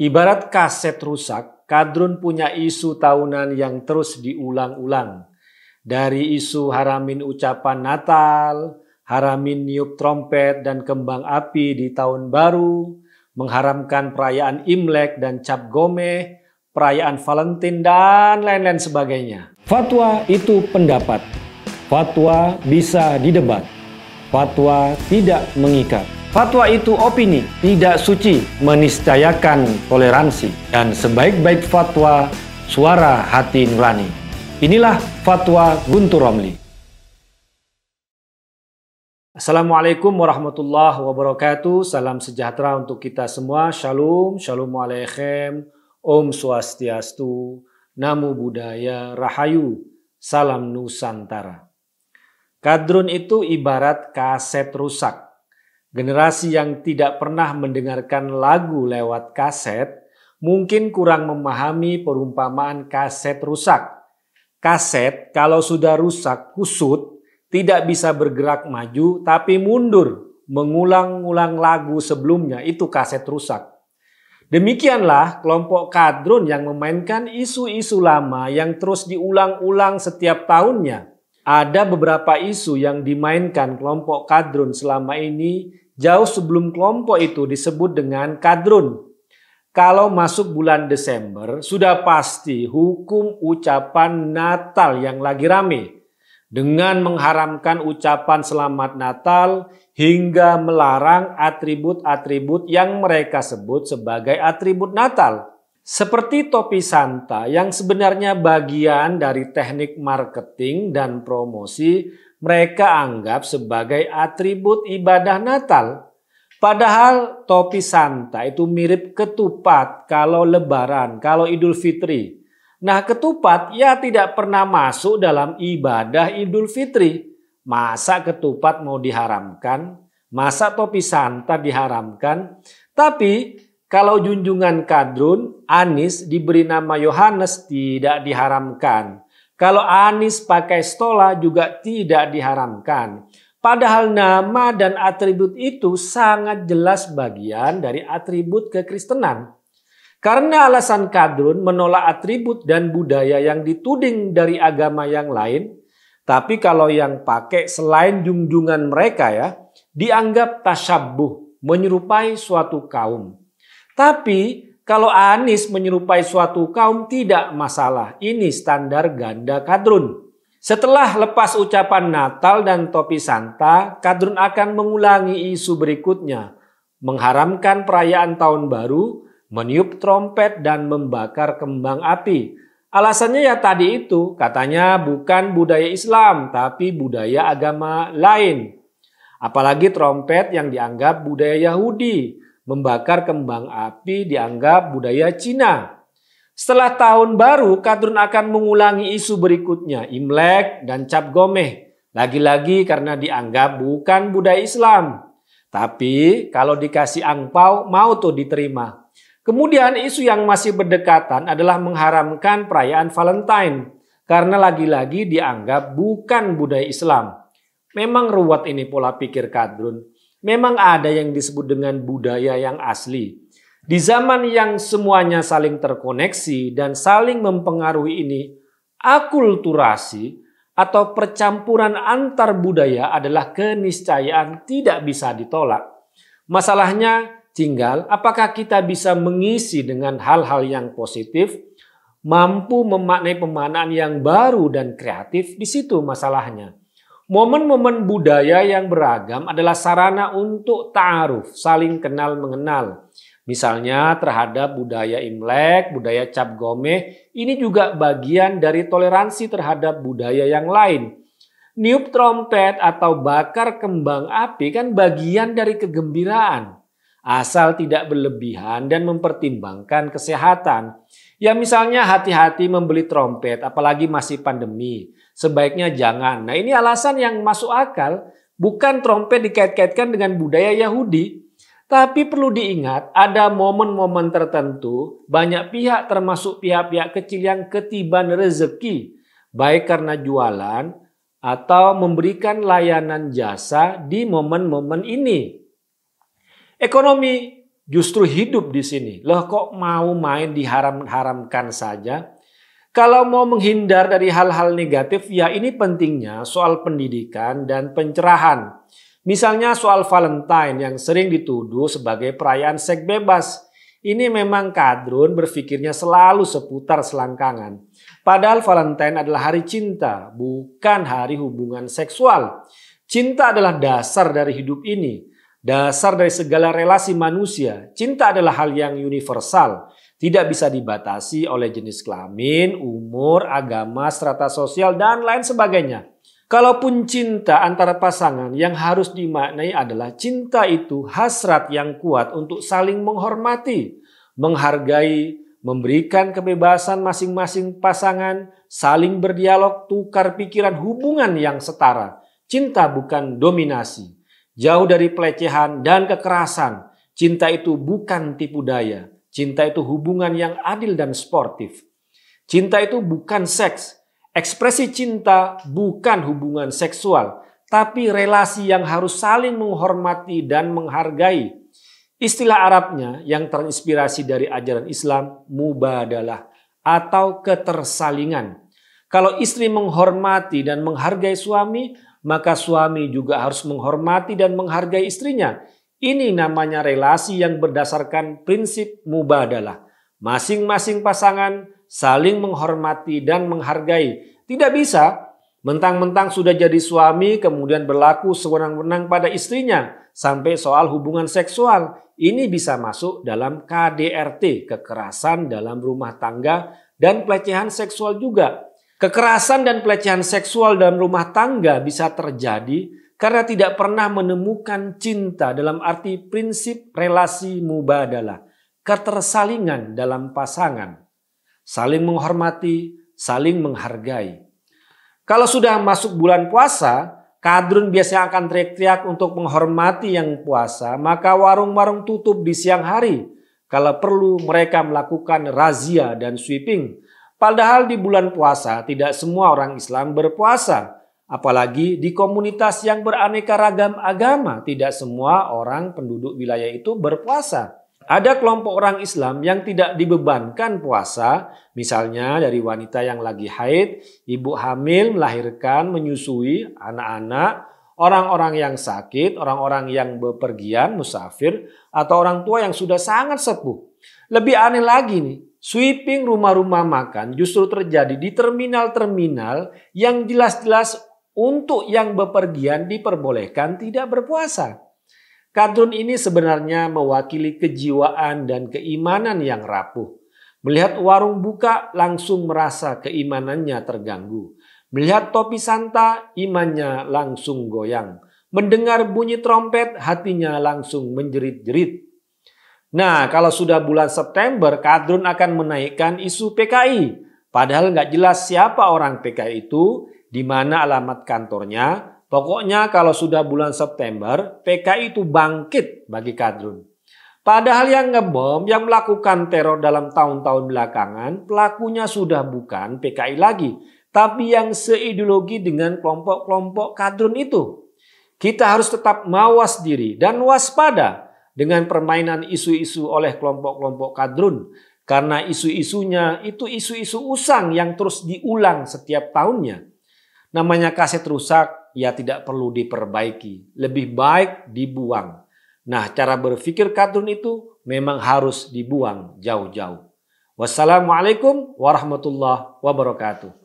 Ibarat kaset rusak, Kadrun punya isu tahunan yang terus diulang-ulang. Dari isu haramin ucapan Natal, haramin niup trompet dan kembang api di tahun baru, mengharamkan perayaan Imlek dan Cap Gomeh, perayaan Valentine dan lain-lain sebagainya. Fatwa itu pendapat. Fatwa bisa didebat. Fatwa tidak mengikat. Fatwa itu opini, tidak suci, meniscayakan toleransi. Dan sebaik-baik fatwa, suara hati nurani. Inilah Fatwa Guntur Romli. Assalamualaikum warahmatullahi wabarakatuh. Salam sejahtera untuk kita semua. Shalom, shalom aleichem, Om Swastiastu, Namo Buddhaya, Rahayu, Salam Nusantara. Kadrun itu ibarat kaset rusak. Generasi yang tidak pernah mendengarkan lagu lewat kaset mungkin kurang memahami perumpamaan kaset rusak. Kaset kalau sudah rusak, kusut, tidak bisa bergerak maju tapi mundur, mengulang-ulang lagu sebelumnya, itu kaset rusak. Demikianlah kelompok Kadrun yang memainkan isu-isu lama yang terus diulang-ulang setiap tahunnya. Ada beberapa isu yang dimainkan kelompok Kadrun selama ini jauh sebelum kelompok itu disebut dengan Kadrun. Kalau masuk bulan Desember, sudah pasti hukum ucapan Natal yang lagi rame. Dengan mengharamkan ucapan Selamat Natal hingga melarang atribut-atribut yang mereka sebut sebagai atribut Natal. Seperti topi Santa yang sebenarnya bagian dari teknik marketing dan promosi, mereka anggap sebagai atribut ibadah Natal. Padahal topi Santa itu mirip ketupat kalau Lebaran, kalau Idul Fitri. Nah, ketupat ya tidak pernah masuk dalam ibadah Idul Fitri. Masa ketupat mau diharamkan? Masa topi Santa diharamkan? Tapi kalau junjungan Kadrun, Anies diberi nama Yohanes tidak diharamkan. Kalau Anies pakai stola juga tidak diharamkan. Padahal nama dan atribut itu sangat jelas bagian dari atribut kekristenan. Karena alasan Kadrun menolak atribut dan budaya yang dituding dari agama yang lain, tapi kalau yang pakai selain junjungan mereka ya, dianggap tasyabbuh, menyerupai suatu kaum. Tapi kalau Anies menyerupai suatu kaum tidak masalah. Ini standar ganda Kadrun. Setelah lepas ucapan Natal dan topi Santa, Kadrun akan mengulangi isu berikutnya. Mengharamkan perayaan tahun baru, meniup trompet dan membakar kembang api. Alasannya ya tadi itu, katanya bukan budaya Islam tapi budaya agama lain. Apalagi trompet yang dianggap budaya Yahudi. Membakar kembang api dianggap budaya Cina. Setelah tahun baru, Kadrun akan mengulangi isu berikutnya, Imlek dan Cap Gomeh. Lagi-lagi karena dianggap bukan budaya Islam. Tapi kalau dikasih angpau, mau tuh diterima. Kemudian isu yang masih berdekatan adalah mengharamkan perayaan Valentine. Karena lagi-lagi dianggap bukan budaya Islam. Memang ruwet ini pola pikir Kadrun. Memang ada yang disebut dengan budaya yang asli. Di zaman yang semuanya saling terkoneksi dan saling mempengaruhi ini, akulturasi atau percampuran antar budaya adalah keniscayaan tidak bisa ditolak. Masalahnya tinggal apakah kita bisa mengisi dengan hal-hal yang positif, mampu memaknai pemaknaan yang baru dan kreatif, di situ masalahnya. Momen-momen budaya yang beragam adalah sarana untuk ta'aruf, saling kenal mengenal. Misalnya terhadap budaya Imlek, budaya Cap Gomeh, ini juga bagian dari toleransi terhadap budaya yang lain. Niup trompet atau bakar kembang api kan bagian dari kegembiraan. Asal tidak berlebihan dan mempertimbangkan kesehatan. Ya misalnya hati-hati membeli trompet, apalagi masih pandemi. Sebaiknya jangan. Nah ini alasan yang masuk akal. Bukan trompet dikait-kaitkan dengan budaya Yahudi. Tapi perlu diingat ada momen-momen tertentu. Banyak pihak termasuk pihak-pihak kecil yang ketiban rezeki. Baik karena jualan atau memberikan layanan jasa di momen-momen ini. Ekonomi justru hidup di sini. Loh kok mau main diharam-haramkan saja? Kalau mau menghindar dari hal-hal negatif, ya ini pentingnya soal pendidikan dan pencerahan. Misalnya soal Valentine yang sering dituduh sebagai perayaan seks bebas. Ini memang kadrun berpikirnya selalu seputar selangkangan. Padahal Valentine adalah hari cinta, bukan hari hubungan seksual. Cinta adalah dasar dari hidup ini, dasar dari segala relasi manusia. Cinta adalah hal yang universal, tidak bisa dibatasi oleh jenis kelamin, umur, agama, strata sosial, dan lain sebagainya. Kalaupun cinta antara pasangan, yang harus dimaknai adalah cinta itu hasrat yang kuat untuk saling menghormati, menghargai, memberikan kebebasan masing-masing pasangan, saling berdialog, tukar pikiran, hubungan yang setara. Cinta bukan dominasi, jauh dari pelecehan dan kekerasan. Cinta itu bukan tipu daya, cinta itu hubungan yang adil dan sportif. Cinta itu bukan seks. Ekspresi cinta bukan hubungan seksual, tapi relasi yang harus saling menghormati dan menghargai. Istilah Arabnya yang terinspirasi dari ajaran Islam, mubadalah atau ketersalingan. Kalau istri menghormati dan menghargai suami, maka suami juga harus menghormati dan menghargai istrinya. Ini namanya relasi yang berdasarkan prinsip mubadalah. Masing-masing pasangan saling menghormati dan menghargai. Tidak bisa mentang-mentang sudah jadi suami kemudian berlaku sewenang-wenang pada istrinya sampai soal hubungan seksual. Ini bisa masuk dalam KDRT, kekerasan dalam rumah tangga, dan pelecehan seksual juga. Kekerasan dan pelecehan seksual dalam rumah tangga bisa terjadi karena tidak pernah menemukan cinta dalam arti prinsip relasi mubadalah, ketersalingan dalam pasangan. Saling menghormati, saling menghargai. Kalau sudah masuk bulan puasa, kadrun biasanya akan teriak-teriak untuk menghormati yang puasa, maka warung-warung tutup di siang hari. Kalau perlu mereka melakukan razia dan sweeping. Padahal di bulan puasa tidak semua orang Islam berpuasa. Apalagi di komunitas yang beraneka ragam agama, tidak semua orang penduduk wilayah itu berpuasa. Ada kelompok orang Islam yang tidak dibebankan puasa, misalnya dari wanita yang lagi haid, ibu hamil, melahirkan, menyusui anak-anak, orang-orang yang sakit, orang-orang yang bepergian, musafir, atau orang tua yang sudah sangat sepuh. Lebih aneh lagi nih, sweeping rumah-rumah makan justru terjadi di terminal-terminal yang jelas-jelas untuk yang bepergian diperbolehkan tidak berpuasa. Kadrun ini sebenarnya mewakili kejiwaan dan keimanan yang rapuh. Melihat warung buka langsung merasa keimanannya terganggu. Melihat topi santa imannya langsung goyang. Mendengar bunyi trompet hatinya langsung menjerit-jerit. Nah kalau sudah bulan September kadrun akan menaikkan isu PKI. Padahal nggak jelas siapa orang PKI itu, di mana alamat kantornya. Pokoknya kalau sudah bulan September, PKI itu bangkit bagi kadrun. Padahal yang ngebom, yang melakukan teror dalam tahun-tahun belakangan, pelakunya sudah bukan PKI lagi, tapi yang seideologi dengan kelompok-kelompok kadrun itu. Kita harus tetap mawas diri dan waspada dengan permainan isu-isu oleh kelompok-kelompok kadrun. Karena isu-isunya itu isu-isu usang yang terus diulang setiap tahunnya. Namanya kaset rusak, ya tidak perlu diperbaiki. Lebih baik dibuang. Nah, cara berpikir kadrun itu memang harus dibuang jauh-jauh. Wassalamualaikum warahmatullahi wabarakatuh.